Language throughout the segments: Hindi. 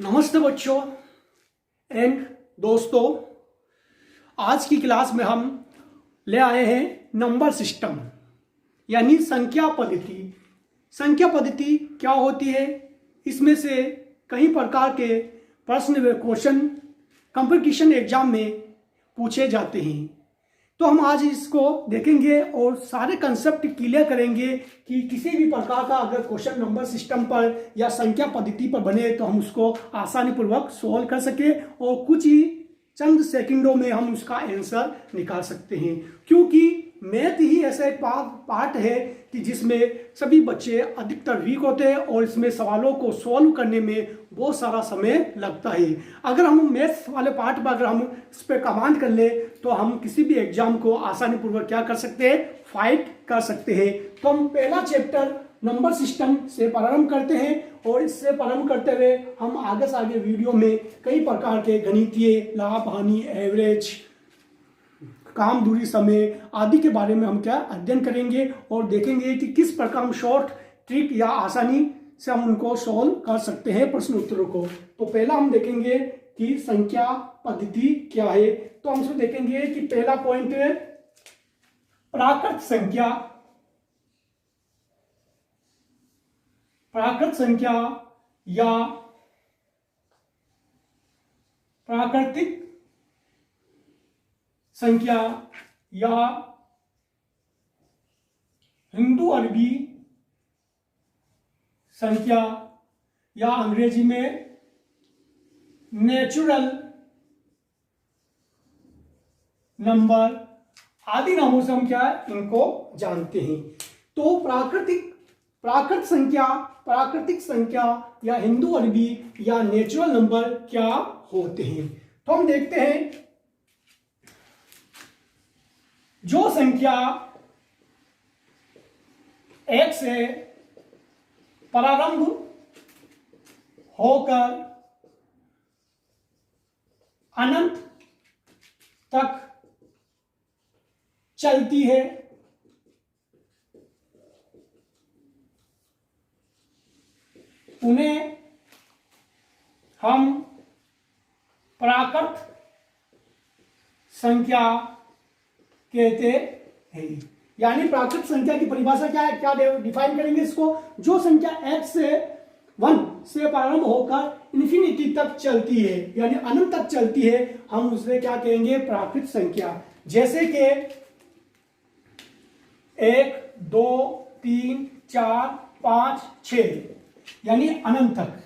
नमस्ते बच्चों एंड दोस्तों। आज की क्लास में हम ले आए हैं नंबर सिस्टम यानी संख्या पद्धति। संख्या पद्धति क्या होती है, इसमें से कई प्रकार के प्रश्न व क्वेश्चन कंपटीशन एग्जाम में पूछे जाते हैं। तो हम आज इसको देखेंगे और सारे कंसेप्ट क्लियर करेंगे कि किसी भी प्रकार का अगर क्वेश्चन नंबर सिस्टम पर या संख्या पद्धति पर बने तो हम उसको आसानी पूर्वक सोल्व कर सके और कुछ ही चंद सेकंडों में हम उसका आंसर निकाल सकते हैं। क्योंकि मैथ ही ऐसा एक पार्ट है कि जिसमें सभी बच्चे अधिकतर वीक होते हैं और इसमें सवालों को सॉल्व करने में बहुत सारा समय लगता है। अगर हम मैथ्स वाले पार्ट पर अगर हम इस पर कमांड कर ले तो हम किसी भी एग्जाम को आसानी पूर्वक क्या कर सकते हैं, फाइट कर सकते हैं। तो हम पहला चैप्टर नंबर सिस्टम से प्रारंभ करते हैं और इससे प्रारंभ करते हुए हम आगे से आगे वीडियो में कई प्रकार के गणितीय लाभ हानि एवरेज काम दूरी समय आदि के बारे में हम क्या अध्ययन करेंगे और देखेंगे कि किस प्रकार हम शॉर्ट ट्रिक या आसानी से हम उनको सॉल्व कर सकते हैं प्रश्न उत्तरों को। तो पहला हम देखेंगे कि संख्या पद्धति क्या है। तो हम इसमें देखेंगे कि पहला पॉइंट है प्राकृत संख्या। प्राकृत संख्या या प्राकृतिक संख्या या हिंदू अरबी संख्या या अंग्रेजी में नेचुरल नंबर आदि नामों से हम क्या है इनको जानते हैं। तो प्राकृत संख्या, प्राकृतिक संख्या या हिंदू अरबी या नेचुरल नंबर क्या होते हैं। तो हम देखते हैं जो संख्या एक से प्रारंभ होकर अनंत तक चलती है उन्हें हम प्राकृत संख्या कहते हैं। यानी प्राकृत संख्या की परिभाषा क्या है, क्या डिफाइन करेंगे इसको। जो संख्या x से 1 से प्रारंभ होकर इन्फिनिटी तक चलती है यानी अनंत तक चलती है, हम उसे क्या कहेंगे, प्राकृत संख्या। जैसे कि 1 2 3 4 5 6 यानी अनंत तक।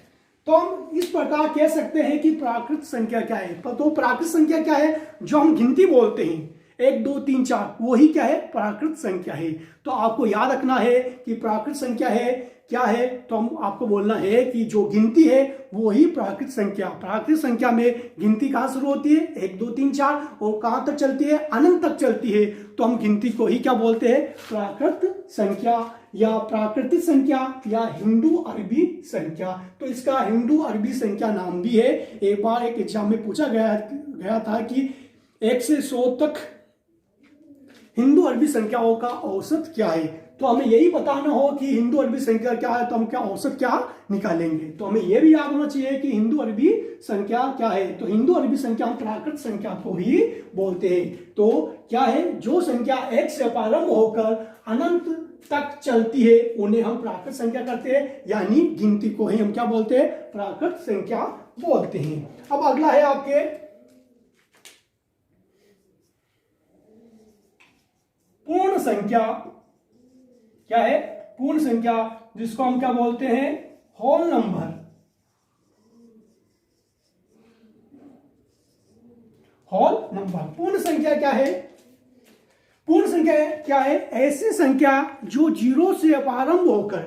तो हम इस प्रकार कह सकते हैं कि प्राकृत संख्या क्या है। तो प्राकृत संख्या क्या है, जो हम गिनती बोलते हैं 1 2 3 4, वही क्या है, प्राकृत संख्या है। तो आपको याद रखना है कि प्राकृत संख्या है क्या है। तो हम आपको बोलना है कि जो गिनती है वो ही प्राकृत संख्या। प्राकृत संख्या में गिनती कहां शुरू होती है, 1 2 3 4, और कहां तक चलती है, अनंत तक चलती है। तो हम गिनती को ही क्या बोलते हैं, प्राकृत संख्या या प्राकृतिक संख्या या हिंदू अरबी संख्या। तो इसका हिंदू अरबी संख्या नाम भी है। एक बार एक एग्जाम में पूछा गया था कि 1 से 100 तक हिंदू अरबी संख्याओं का औसत क्या है। तो हमें यही बताना हो कि हिंदू अरबी संख्या क्या है, तो हम क्या औसत क्या निकालेंगे। तो हमें यह भी याद होना चाहिए कि हिंदू अरबी संख्या क्या है। तो हिंदू अरबी संख्या हम प्राकृत संख्या को ही बोलते हैं। तो क्या है, जो संख्या 1 से प्रारंभ होकर अनंत तक चलती है उन्हें हम प्राकृत संख्या करते हैं, यानी गिनती को ही हम क्या बोलते हैं, प्राकृत संख्या बोलते हैं। अब अगला है आपके पूर्ण संख्या। क्या है, पूर्ण संख्या, जिसको हम क्या बोलते हैं, होल नंबर। होल नंबर पूर्ण संख्या क्या है, पूर्ण संख्या क्या है, ऐसी संख्या जो 0 से प्रारंभ होकर,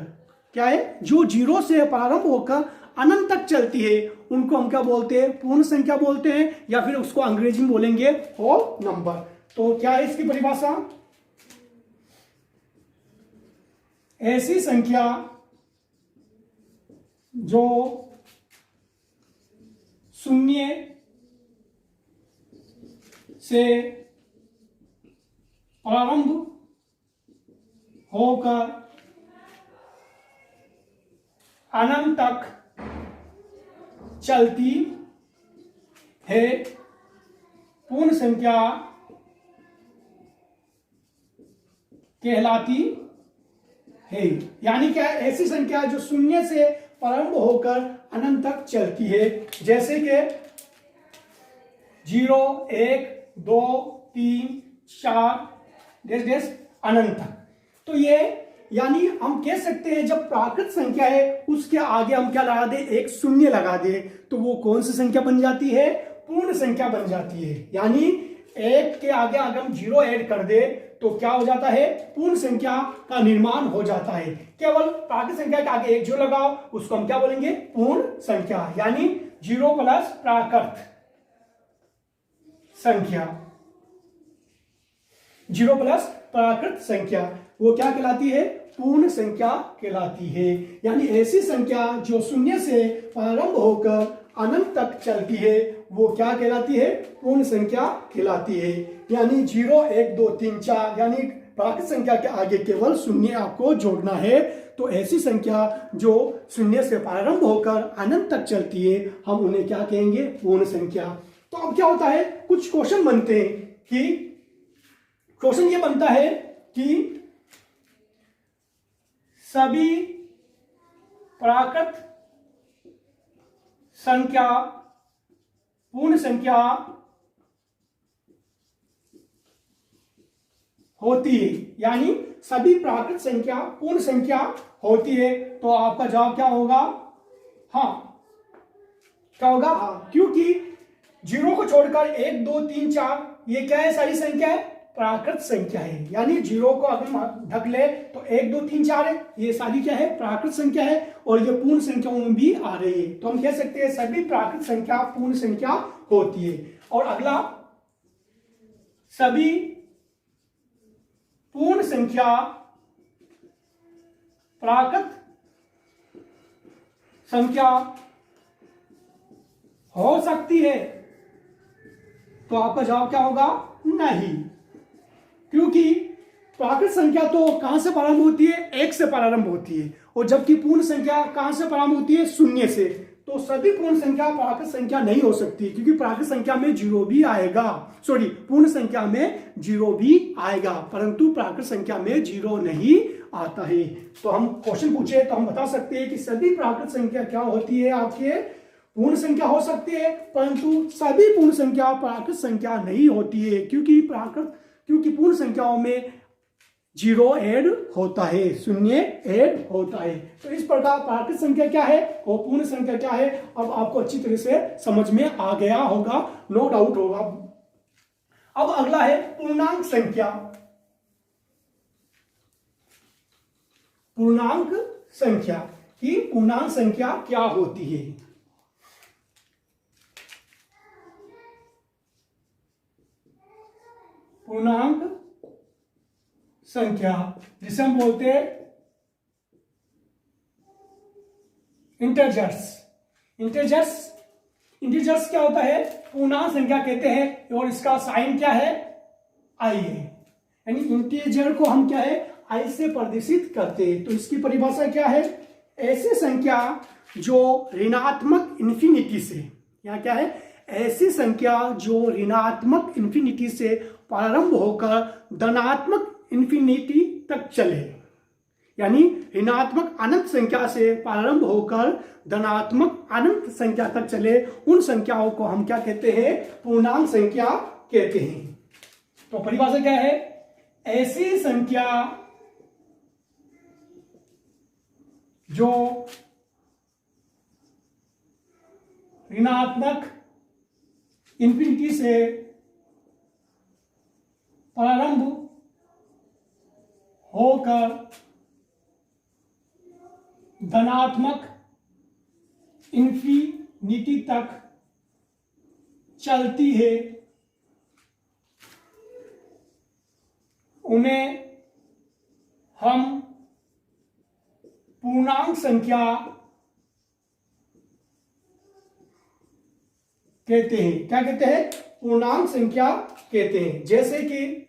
क्या है, जो 0 से प्रारंभ होकर अनंत तक चलती है उनको हम क्या बोलते हैं, पूर्ण संख्या बोलते हैं, या फिर उसको अंग्रेजी में बोलेंगे होल नंबर। तो क्या है इसकी परिभाषा, ऐसी संख्या जो 0 से प्रारंभ होकर अनंत तक चलती है पूर्ण संख्या कहलाती है। यानी क्या है, ऐसी संख्या जो शून्य से प्रारंभ होकर अनंत तक चलती है, जैसे कि 0, 1, 2, 3, 4 डेस डेस अनंत तक। तो ये यानी हम कह सकते हैं जब प्राकृत संख्या है उसके आगे हम क्या लगा दे, एक शून्य लगा दे, तो वो कौन सी संख्या बन जाती है, पूर्ण संख्या बन जाती है। यानी एक के आगे अगर हम 0 ऐड कर दे तो क्या हो जाता है, पूर्ण संख्या का निर्माण हो जाता है। केवल प्राकृत संख्या के आगे एक 0 लगाओ, उसको हम क्या बोलेंगे, पूर्ण संख्या। यानी 0 प्लस प्राकृत संख्या, 0 प्लस प्राकृत संख्या वो क्या कहलाती है, पूर्ण संख्या कहलाती है। यानी ऐसी संख्या जो शून्य से प्रारंभ होकर अनंत तक चलती है वो क्या कहलाती है, पूर्ण संख्या कहलाती है। यानी 0, 1, 2, 3, 4 यानी प्राकृत संख्या के आगे केवल शून्य आपको जोड़ना है। तो ऐसी संख्या जो शून्य से प्रारंभ होकर अनंत तक चलती है हम उन्हें क्या कहेंगे, पूर्ण संख्या। तो अब क्या होता है, कुछ क्वेश्चन बनते हैं कि क्वेश्चन ये बनता है कि सभी प्राकृत संख्या पूर्ण संख्या होती है। यानी सभी प्राकृत संख्या पूर्ण संख्या होती है। तो आपका जवाब क्या होगा, हाँ। क्या होगा, हाँ, क्योंकि 0 को छोड़कर 1, 2, 3, 4 ये क्या है, सारी संख्या है, प्राकृत संख्या है। यानी 0 को अगर हम ढक ले तो 1, 2, 3, 4 है, ये सारी क्या है, प्राकृत संख्या है, और ये पूर्ण संख्याओं में भी आ रही है। तो हम कह सकते हैं सभी प्राकृत संख्या पूर्ण संख्या होती है। और अगला, सभी पूर्ण संख्या प्राकृत संख्या हो सकती है। तो आपका जवाब क्या होगा, नहीं, क्योंकि प्राकृत संख्या तो कहां से प्रारंभ होती है, 1 से प्रारंभ होती है, और जबकि पूर्ण संख्या कहां से प्रारंभ होती है, 0 से। तो सभी पूर्ण संख्या प्राकृत संख्या नहीं हो सकती, क्योंकि प्राकृत संख्या में 0 भी आएगा, सॉरी पूर्ण संख्या में 0 भी आएगा, परंतु प्राकृत संख्या में 0 नहीं आता है। तो हम क्वेश्चन पूछे तो हम बता सकते हैं कि सभी प्राकृत संख्या क्या होती है, आपके पूर्ण संख्या हो सकती है, परंतु सभी पूर्ण संख्या प्राकृत संख्या नहीं होती है, क्योंकि पूर्ण संख्याओं में 0 ऐड होता है, 0 ऐड होता है। तो इस प्रकार प्राकृत संख्या क्या है और पूर्ण संख्या क्या है, अब आपको अच्छी तरह से समझ में आ गया होगा, नो डाउट होगा। अब अगला है पूर्णांक संख्या। पूर्णांक संख्या की पूर्णांक संख्या क्या होती है। पूर्णांक संख्या जिसे हम बोलते हैं इंटीजर्स। इंटीजर्स क्या होता है, पूर्णांक संख्या कहते हैं, और इसका साइन क्या है, आई है। यानी इंटीजर को हम क्या है, आई से प्रदर्शित करते हैं। तो इसकी परिभाषा क्या है, ऐसी संख्या जो ऋणात्मक इन्फिनिटी से, यहाँ क्या है, ऐसी संख्या जो ऋणात्मक इन्फिनिटी से प्रारंभ होकर धनात्मक इन्फिनिटी तक चले। यानी ऋणात्मक अनंत संख्या से प्रारंभ होकर धनात्मक अनंत संख्या तक चले, उन संख्याओं को हम क्या कहते हैं, पूर्णांक संख्या कहते हैं। तो परिभाषा क्या है, ऐसी संख्या जो ऋणात्मक इन्फिनिटी से प्रारंभ होकर धनात्मक इन्फिनिटी तक चलती है, उन्हें हम पूर्णांक संख्या कहते हैं। क्या कहते हैं, पूर्णांक संख्या कहते हैं। जैसे कि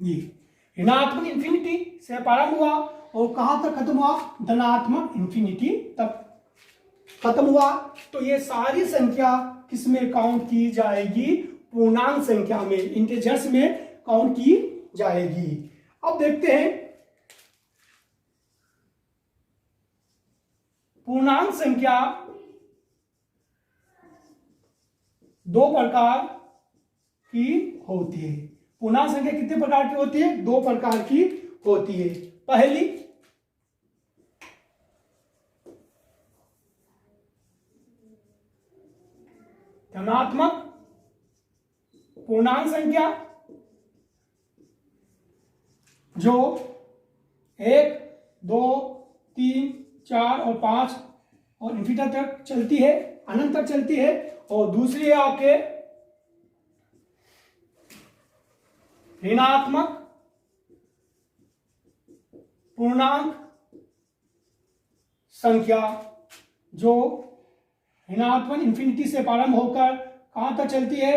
ये ऋणात्मक इन्फिनिटी से प्रारंभ हुआ और कहां तक खत्म हुआ, धनात्मक इन्फिनिटी तक खत्म हुआ। तो ये सारी संख्या किसमें काउंट की जाएगी, पूर्णांक संख्या में, इंटीजर्स में काउंट की जाएगी। अब देखते हैं पूर्णांक संख्या दो प्रकार की होती है। पूर्णांक संख्या कितने प्रकार की होती है, दो प्रकार की होती है। पहली धनात्मक पूर्णांक संख्या जो 1, 2, 3, 4 और 5 और इन्फिनिटी तक चलती है, अनंत तक चलती है। और दूसरी है आपके ऋणात्मक पूर्णांक संख्या जो ऋणात्मक इन्फिनिटी से प्रारंभ होकर कहां तक चलती है,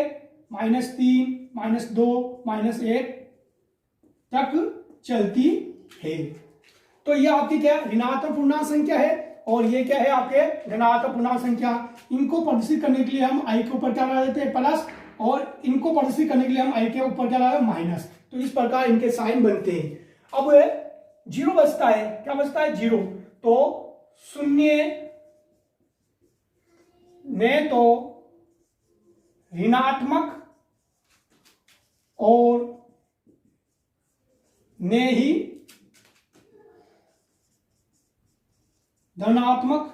-3, -2, -1 तक चलती है। तो ये आपकी क्या है, ऋणात्मक पूर्णांक संख्या है। और ये क्या है आपके धनात्मक पूर्णांक संख्या। इनको प्रदर्शित करने के लिए हम आई के ऊपर क्या लगा देते हैं, प्लस, और इनको प्रदर्शित करने के लिए हम आई के ऊपर क्या लगा, माइनस। तो इस प्रकार इनके साइन बनते हैं। अब जीरो बचता है, क्या बचता है, जीरो। तो शून्य में तो ऋणात्मक और ने ही धनात्मक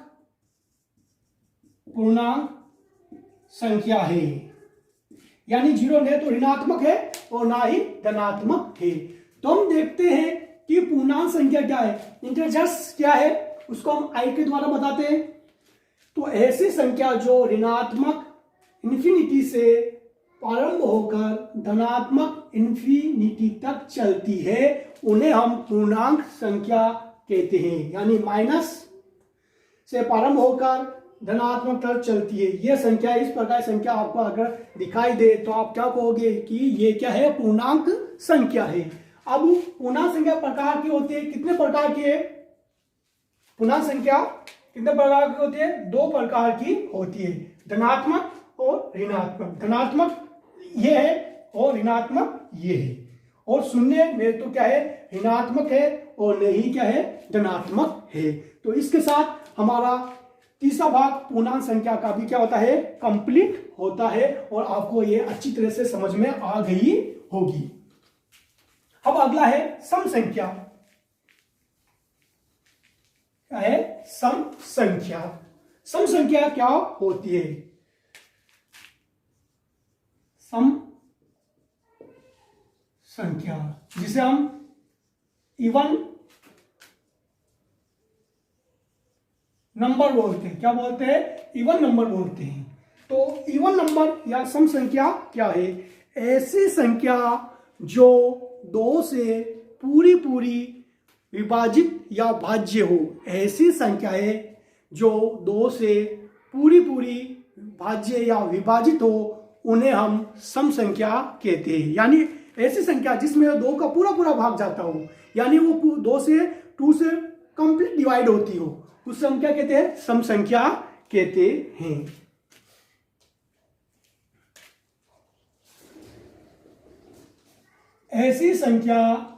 पूर्णांक संख्या है। यानी जीरो ने तो ऋणात्मक है और ना ही धनात्मक है। तो हम देखते हैं कि पूर्णांक संख्या क्या है, इंटीजर्स क्या है, उसको हम आई के द्वारा बताते हैं। तो ऐसी संख्या जो ऋणात्मक इन्फिनिटी से प्रारंभ होकर धनात्मक इन्फिनिटी तक चलती है, उन्हें हम पूर्णांक संख्या कहते हैं। यानी माइनस से प्रारंभ होकर धनात्मक तक चलती है। यह संख्या, इस प्रकार संख्या आपको अगर दिखाई दे तो आप क्या कहोगे कि ये क्या है, पूर्णांक संख्या है। अब पूर्णांक संख्या प्रकार की होती है, कितने प्रकार की है, पूर्णांक संख्या कितने प्रकार की होती है, दो प्रकार की होती है, धनात्मक और ऋणात्मक। धनात्मक ये है और ऋणात्मक ये है। और शून्य में तो क्या है, ऋणात्मक है और नहीं क्या है, धनात्मक है। तो इसके साथ हमारा तीसरा भाग पूर्णांक संख्या का भी क्या होता है, कंप्लीट होता है। और आपको ये अच्छी तरह से समझ में आ गई होगी। अब अगला है सम संख्या। क्या है, सम संख्या। सम संख्या क्या होती है, सम संख्या जिसे हम इवन नंबर बोलते हैं। क्या बोलते हैं, इवन नंबर बोलते हैं। तो इवन नंबर या सम संख्या क्या है, ऐसी संख्या जो दो से पूरी पूरी विभाजित या भाज्य हो। ऐसी संख्या है जो दो से पूरी पूरी भाज्य या विभाजित हो, उन्हें हम सम संख्या कहते हैं। यानी ऐसी संख्या जिसमें दो का पूरा पूरा भाग जाता हो, यानी वो दो से टू से कंप्लीट डिवाइड होती हो, उससे हम क्या कहते हैं, सम संख्या कहते हैं। ऐसी संख्या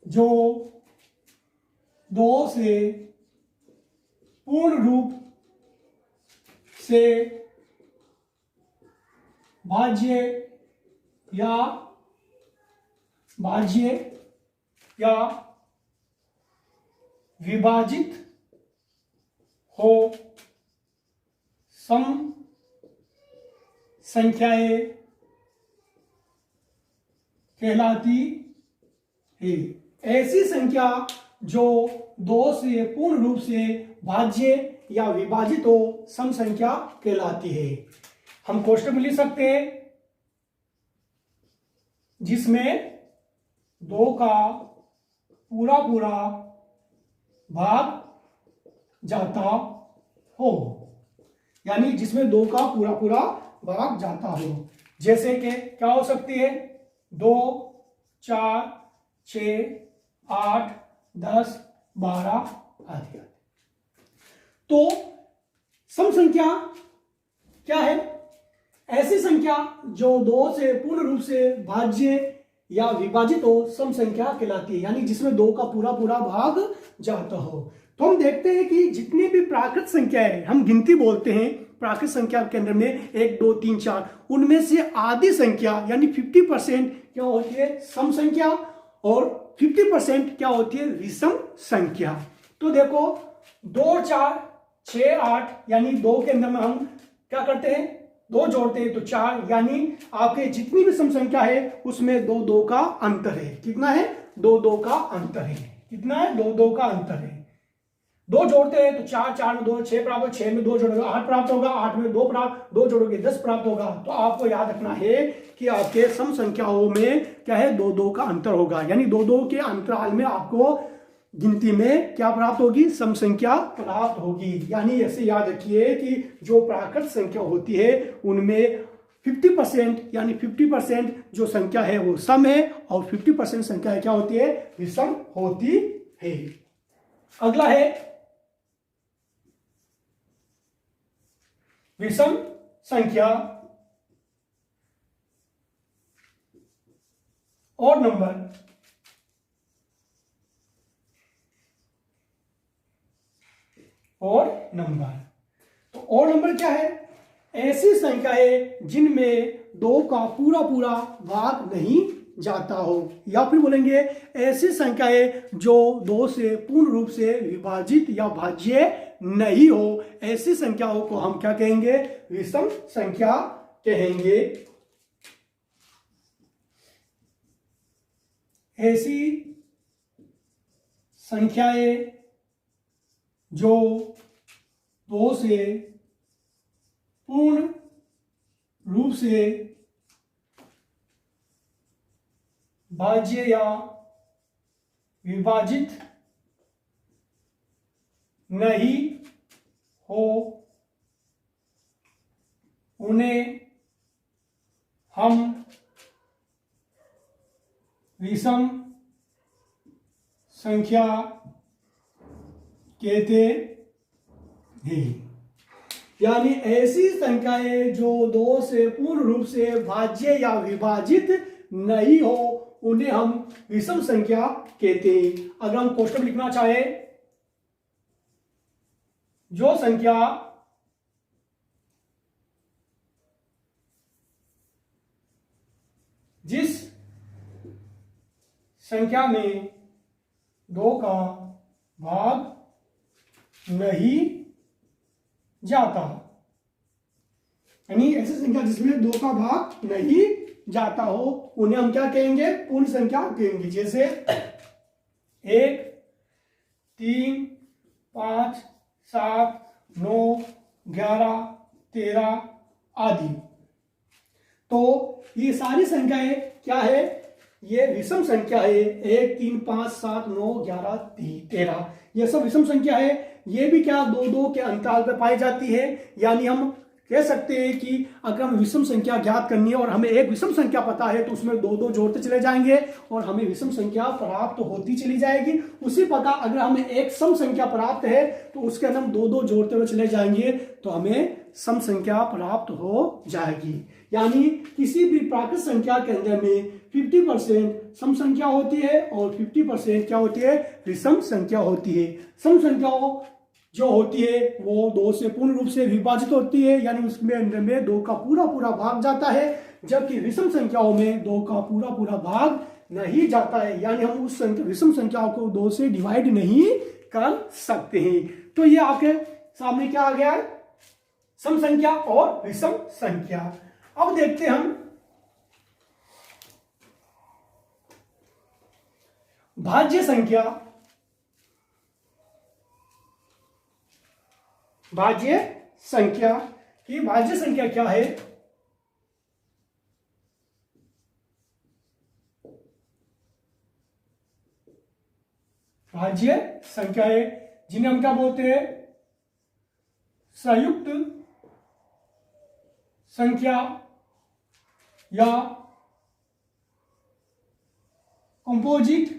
जो दो से पूर्ण रूप से भाज्य या विभाजित हो, सम संख्याएं कहलाती है। ऐसी संख्या जो दो से पूर्ण रूप से भाज्य या विभाजित हो, सम संख्या कहलाती है। हम कोष्टक में लिख सकते हैं जिसमें दो का पूरा पूरा भाग जाता हो, यानी जिसमें दो का पूरा पूरा भाग जाता हो। जैसे कि क्या हो सकती है, 2, 4, 6, 8, 10, 12 आदि। तो सम संख्या क्या है? ऐसी संख्या जो 2 से पूर्ण रूप से भाज्य या विभाजित हो सम संख्या कहलाती है, यानी जिसमें 2 का पूरा पूरा भाग जाता हो। तो हम देखते हैं कि जितनी भी प्राकृत संख्या है, हम गिनती बोलते हैं प्राकृत संख्या के अंदर में 1, 2, 3, 4, उनमें से आधी संख्या यानी 50% क्या होती है? सम संख्या, और 50% क्या होती है? विषम संख्या। तो देखो 2, 4, 6, 8 यानी 2 के अंदर में हम क्या करते हैं? 2 जोड़ते हैं तो 4, यानी आपके जितनी भी सम संख्या है उसमें 2, 2 का अंतर है। कितना है? 2, 2 का अंतर है। कितना है? 2, 2 का अंतर है। 2 जोड़ते हैं तो 4, 4 में 2, 6 प्राप्त होगा, 6 में 2 जोड़ोगे 8 प्राप्त होगा, 8 में 2 जोड़ोगे 10 प्राप्त होगा। तो आपको याद रखना है कि आपके सम संख्याओं में क्या है? 2, 2 का अंतर होगा, यानी 2, 2 के अंतराल में आपको गिनती में क्या प्राप्त होगी? सम संख्या प्राप्त होगी। यानी ऐसे याद रखिए कि जो प्राकृत संख्या होती है उनमें 50% यानी 50% जो संख्या है वो सम है, और 50% संख्या क्या होती है? विषम होती है। अगला है विषम संख्या और नंबर। और नंबर, तो और नंबर क्या है? ऐसी संख्याएं जिनमें 2 का पूरा पूरा भाग नहीं जाता हो, या फिर बोलेंगे ऐसी संख्याएं जो 2 से पूर्ण रूप से विभाजित या भाज्य नहीं हो, ऐसी संख्याओं को हम क्या कहेंगे? विषम संख्या कहेंगे। ऐसी संख्याएं जो 2 से पूर्ण रूप से भाज्य या विभाजित नहीं हो, उन्हें हम विषम संख्या कहते हैं। यानी ऐसी संख्याएं जो 2 से पूर्ण रूप से भाज्य या विभाजित नहीं हो उन्हें हम विषम संख्या कहते हैं। अगर हम कोष्टक लिखना चाहे, जो संख्या जिस संख्या में 2 का भाग नहीं जाता, यानी ऐसी संख्या जिसमें 2 का भाग नहीं जाता हो उन्हें हम क्या कहेंगे? पूर्ण संख्या कहेंगे। जैसे 1, 3, 5, 7, 9, 11, 13 आदि। तो ये सारी संख्याएं क्या है? ये विषम संख्या है। 1, 3, 5, 7, 9, 11, 13, ये सब विषम संख्या है। ये भी क्या 2, 2 के अंतराल पर पाई जाती है। यानी हम कह सकते हैं कि अगर हम विषम संख्या ज्ञात करनी है और हमें एक विषम संख्या पता है तो उसमें 2, 2 जोड़ते चले जाएंगे और हमें विषम संख्या प्राप्त होती चली जाएगी। उसी प्रकार अगर हमें एक सम संख्या प्राप्त है तो उसके अंदर हम 2, 2 जोड़ते हुए चले जाएंगे तो हमें सम संख्या प्राप्त हो जाएगी। यानी किसी भी प्राकृत संख्या के अंदर में 50% सम संख्या होती है और 50% क्या होती है? विषम संख्या होती है। सम संख्याओं जो होती है वो 2 से पूर्ण रूप से विभाजित होती है, यानी उसमें अंदर में 2 का पूरा पूरा भाग जाता है, जबकि विषम संख्याओं में 2 का पूरा पूरा भाग नहीं जाता है, यानी हम उस विषम संख्याओं को 2 से डिवाइड नहीं कर सकते हैं। तो ये आपके सामने क्या आ गया है? सम संख्या और विषम संख्या। अब देखते हैं हम भाज्य संख्या। भाज्य संख्या की भाज्य संख्या क्या है? भाज्य संख्या है जिन्हें हम क्या बोलते हैं? संयुक्त संख्या या कंपोजिट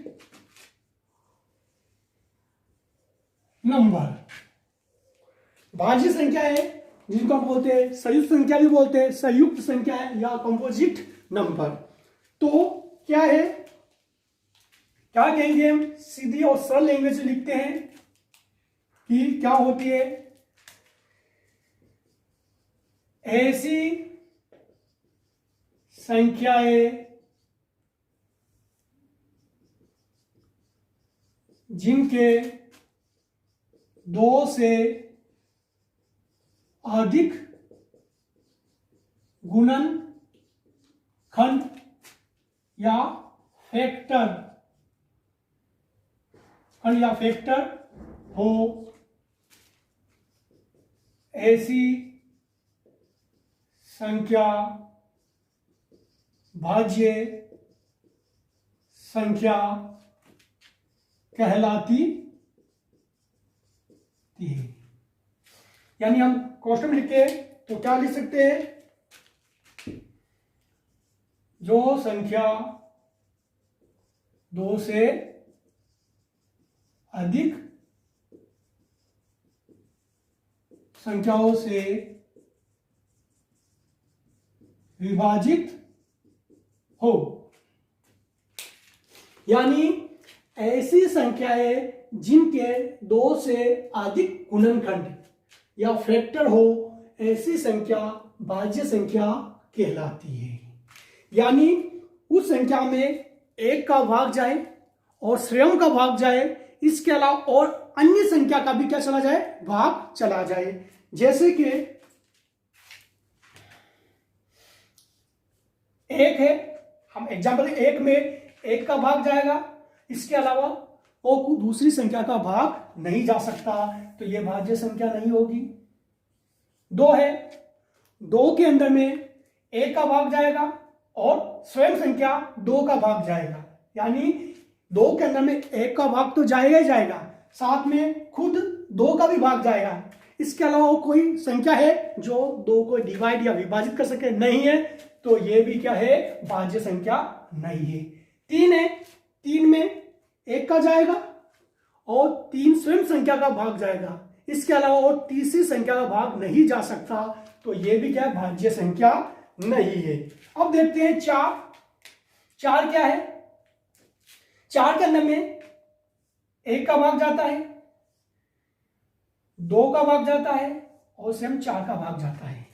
नंबर। भाज्य संख्या है जिनको हम बोलते हैं संयुक्त संख्या भी बोलते हैं, संयुक्त संख्या है या कंपोजिट नंबर। तो क्या है, क्या कहेंगे हम, सीधी और सरल लैंग्वेज में लिखते हैं कि क्या होती है, ऐसी संख्याएं जिनके दो से अधिक गुणनखंड या फैक्टर हो, ऐसी संख्या भाज्य संख्या कहलाती थी। यानी हम क्वेश्चन में लिखे तो क्या लिख सकते हैं, जो संख्या दो से अधिक संख्याओं से विभाजित हो, यानी ऐसी संख्याएं जिनके दो से अधिक गुणनखंड या फैक्टर हो, ऐसी संख्या भाज्य संख्या कहलाती है। यानी उस संख्या में एक का भाग जाए और स्वयं का भाग जाए, इसके अलावा और अन्य संख्या का भी क्या चला जाए, भाग चला जाए। जैसे कि एक है, हम एग्जाम्पल एक में एक का भाग जाएगा, इसके अलावा और दूसरी संख्या का भाग नहीं जा सकता, तो यह भाज्य संख्या नहीं होगी। दो है, दो के अंदर में एक का भाग जाएगा और स्वयं संख्या दो का भाग जाएगा, यानी दो के अंदर में एक का भाग तो जाएगा ही जाएगा, साथ में खुद दो का भी भाग जाएगा। इसके अलावा कोई संख्या है जो दो को डिवाइड या विभाजित कर सके, नहीं है, तो ये भी क्या है, भाज्य संख्या नहीं है। तीन है, तीन में एक का जाएगा और तीन स्वयं संख्या का भाग जाएगा, इसके अलावा और तीसरी संख्या का भाग नहीं जा सकता, तो ये भी क्या है, भाज्य संख्या नहीं है। अब देखते हैं चार। चार क्या है, चार के अंदर में एक का भाग जाता है, दो का भाग जाता है और स्वयं चार का भाग जाता है,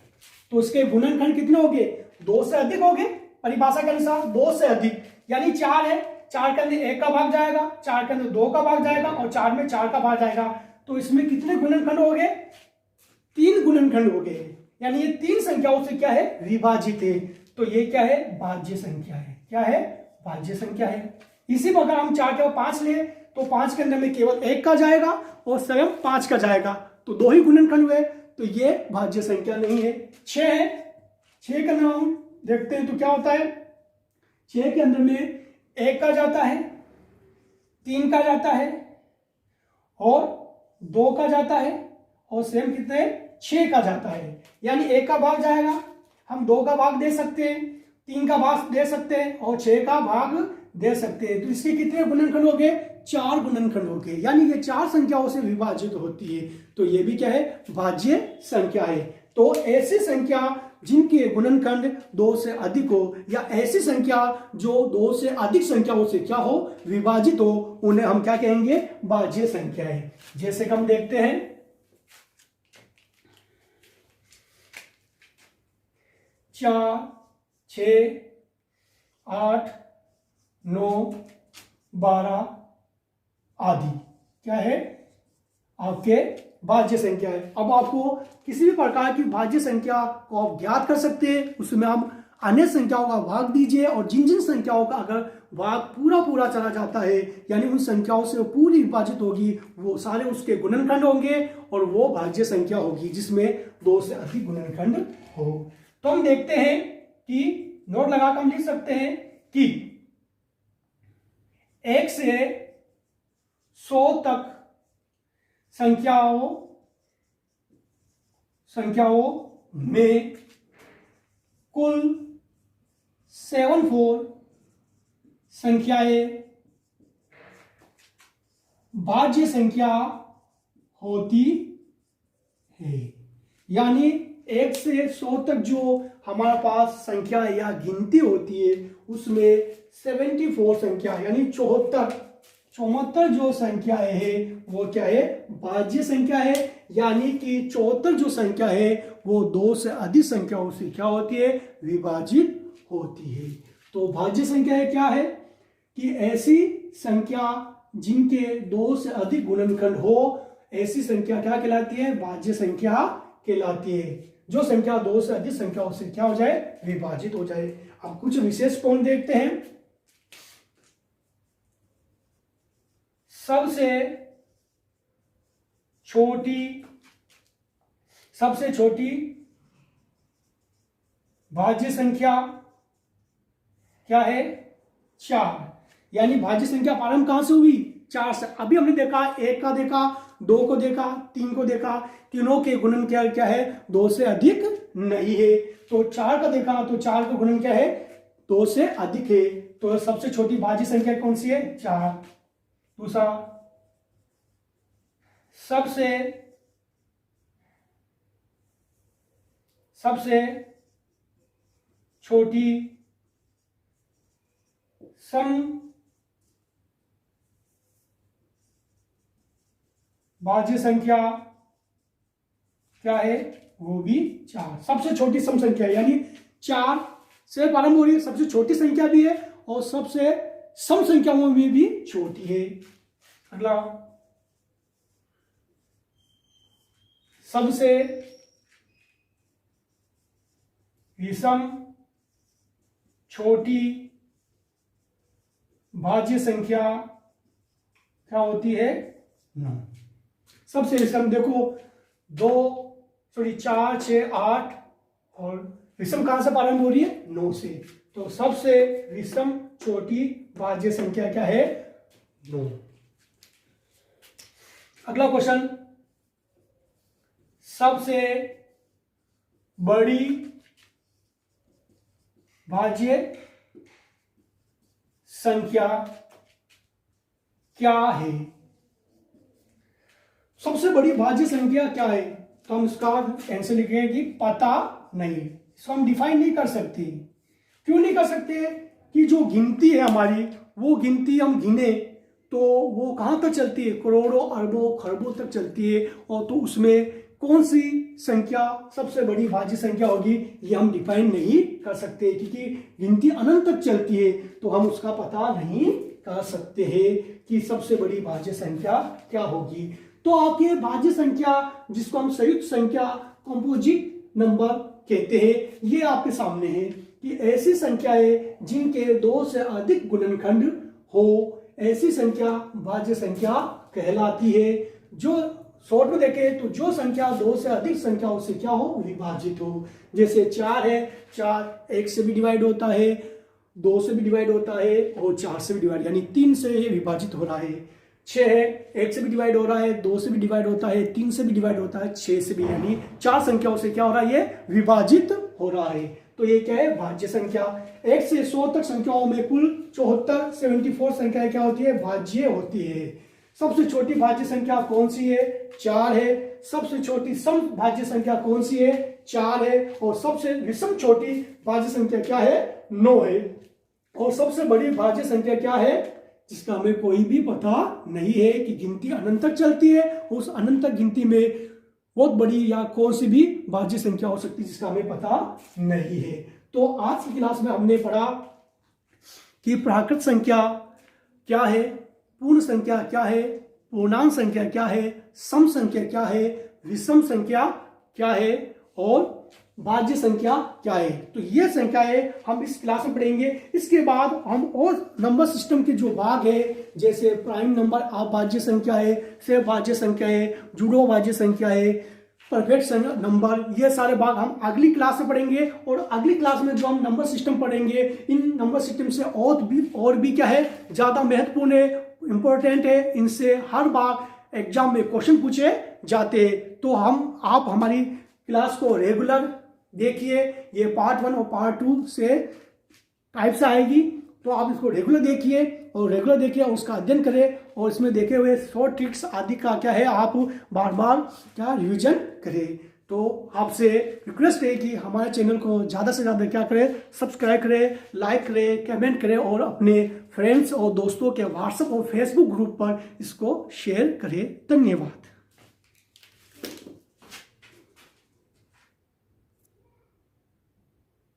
तो उसके गुणनखंड कितने हो गए, दो से अधिक हो गए। परिभाषा के अनुसार दो से अधिक, यानी चार है, चार के अंदर एक का भाग जाएगा, चार के अंदर दो का भाग जाएगा और चार में चार का भाग जाएगा, तो इसमें कितने गुणनखंड हो गए, तीन गुणनखंड हो गए, यानी ये तीन संख्याओं से क्या है, विभाजित है, तो ये क्या है, भाज्य संख्या है। क्या है, भाज्य संख्या है। इसी प्रकार हम चार के पांच ले तो पांच के अंदर में केवल एक का जाएगा और स्वयं पांच का जाएगा, तो दो ही गुणनखंड हुए, तो ये भाज्य संख्या नहीं है। छह है, छह के अंदर हम देखते हैं तो क्या होता है, छह के अंदर में एक का जाता है, तीन का जाता है और दो का जाता है और स्वयं कितने, छह का जाता है, यानी एक का भाग जाएगा, हम दो का भाग दे सकते हैं, तीन का भाग दे सकते हैं और छह का भाग दे सकते हैं, तो इसके कितने गुणनखंड हो गए, चार गुणनखंड हो गए, यानी ये चार संख्याओं से विभाजित होती है, तो ये भी क्या है, भाज्य संख्या है। तो ऐसी संख्या जिनके गुणनखंड दो से अधिक हो या ऐसी संख्या जो दो से अधिक संख्याओं से क्या हो, विभाजित हो, उन्हें हम क्या कहेंगे, भाज्य संख्या है। जैसे कि हम देखते हैं 4, 6, 8, 9, 12 आदि क्या है, आपके भाज्य संख्या है। अब आपको किसी भी प्रकार की भाज्य संख्या को आप ज्ञात कर सकते हैं, उसमें हम अन्य संख्याओं का भाग दीजिए और जिन जिन संख्याओं का अगर भाग पूरा पूरा चला जाता है, यानी उन संख्याओं से पूरी विभाजित होगी, वो सारे उसके गुणनखंड होंगे और वो भाज्य संख्या होगी जिसमें दो से अधिक गुणनखंड हो। तो हम देखते हैं कि नोट लगाकर हम लिख सकते हैं कि 1 से 100 तक संख्याओं में कुल 74 संख्याएं भाज्य संख्या होती है। यानी 1 से 100 तक जो हमारे पास संख्या या गिनती होती है उसमें 74 संख्या यानी 74 जो संख्या है वो क्या है, भाज्य संख्या है। यानी कि 74 जो संख्या है वो 2 से अधिक संख्याओं से क्या होती है, विभाजित होती है। तो भाज्य संख्या क्या है कि ऐसी संख्या जिनके 2 से अधिक गुणनखंड हो, ऐसी संख्या क्या कहलाती है, भाज्य संख्या कहलाती है। जो संख्या 2 से अधिक संख्याओं से क्या हो जाए, विभाजित हो जाए। अब कुछ विशेष पॉइंट देखते हैं। सबसे छोटी भाज्य संख्या क्या है, 4। यानी भाज्य संख्या प्रारंभ कहां से हुई, 4 से। अभी हमने देखा 1 का देखा, 2 को देखा, 3 को देखा, तीनों के गुणन क्या है, 2 से अधिक नहीं है। तो 4 का देखा तो 4 का गुणन क्या है, 2 से अधिक है। तो सबसे छोटी भाज्य संख्या कौन सी है, 4। दूसरा, सबसे छोटी सम भाज्य संख्या क्या है, वो भी 4। सबसे छोटी सम संख्या यानी 4 से प्रारंभ हो रही है, सबसे छोटी संख्या भी है और सबसे सम संख्याओं में भी छोटी है। अगला, सबसे विषम छोटी भाज्य संख्या क्या होती है, 9। सबसे विषम देखो 4, 6, 8 और विषम कहां से प्रारंभ हो रही है, 9 से। तो सबसे विषम छोटी भाज्य संख्या क्या है, 9। अगला क्वेश्चन, सबसे बड़ी भाज्य संख्या क्या है। सबसे बड़ी भाज्य संख्या क्या है, तो हम इसका आंसर लिखेंगे कि पता नहीं। इसको हम डिफाइन नहीं कर सकते। क्यों नहीं कर सकते, कि जो गिनती है हमारी, वो गिनती हम गिने तो वो कहां तक चलती है, करोड़ों अरबों खरबों तक चलती है। और तो उसमें कौन सी संख्या सबसे बड़ी भाज्य संख्या होगी, ये हम डिफाइन नहीं कर सकते, क्योंकि गिनती अनंत तक चलती है। तो हम उसका पता नहीं कर सकते हैं कि सबसे बड़ी भाज्य संख्या क्या होगी। तो आपके भाज्य संख्या जिसको हम संयुक्त संख्या, कंपोजिट नंबर कहते हैं, ये आपके सामने है कि ऐसी संख्याएं जिनके 2 से अधिक गुणनखंड हो, ऐसी संख्या भाज्य संख्या कहलाती है। जो शॉर्ट में देखें तो जो संख्या 2 से अधिक संख्याओं से क्या हो, विभाजित हो। जैसे 4 है, 4 1 से भी डिवाइड होता है, 2 से भी डिवाइड होता है और 4 से भी डिवाइड, यानी 3 से ये विभाजित हो रहा है। 6 है, 1 से भी डिवाइड हो रहा है, 2 से भी डिवाइड होता है, 3 से भी डिवाइड होता है, 6 से भी, यानी 4 संख्याओं से क्या हो रहा है, ये विभाजित हो रहा है। तो ये क्या है, भाज्य संख्या। 1 से 100 तक संख्याओं में कुल 74 संख्याएं क्या होती है, भाज्य होती है। सबसे छोटी भाज्य संख्या कौन सी है, 4 है। सबसे छोटी सम भाज्य संख्या कौन सी है, 4 है। और सबसे विषम छोटी भाज्य संख्या क्या है, 9 है। और सबसे बड़ी भाज्य संख्या क्या है, जिसका हमें कोई भी पता नहीं है, कि गिनती अनंत तक चलती है, उस अनंत तक गिनती में बहुत बड़ी या कौन सी भी भाज्य संख्या हो सकती है, जिसका हमें पता नहीं है। तो आज की क्लास में हमने पढ़ा कि प्राकृत संख्या क्या है, पूर्ण संख्या क्या है, पूर्णांक संख्या क्या है, सम संख्या क्या है, विषम संख्या क्या है और भाज्य संख्या क्या है। तो ये संख्याएं हम इस क्लास में पढ़ेंगे। इसके बाद हम और नंबर सिस्टम के जो भाग है, जैसे प्राइम नंबर अभाज्य संख्या है, सहभाज्य संख्या है, जुड़ो भाज्य संख्या है, परफेक्ट नंबर, ये सारे भाग हम अगली क्लास में पढ़ेंगे। और अगली क्लास में जो हम नंबर सिस्टम पढ़ेंगे, इन नंबर सिस्टम से और भी क्या है, ज्यादा महत्वपूर्ण है, इंपॉर्टेंट है। इनसे हर बार एग्जाम में क्वेश्चन पूछे जाते हैं। तो आप हमारी क्लास को रेगुलर देखिए। ये पार्ट 1 और पार्ट 2 से टाइप से आएगी। तो आप इसको रेगुलर देखिए और रेगुलर देखिए और उसका अध्ययन करें और इसमें देखे हुए शॉर्ट ट्रिक्स आदि का क्या है आप बार बार क्या रिविजन करें। तो आपसे रिक्वेस्ट है कि हमारे चैनल को ज़्यादा से ज़्यादा क्या करें, सब्सक्राइब करें, लाइक करें, कमेंट करें और अपने फ्रेंड्स और दोस्तों के व्हाट्सएप और फेसबुक ग्रुप पर इसको शेयर करें। धन्यवाद।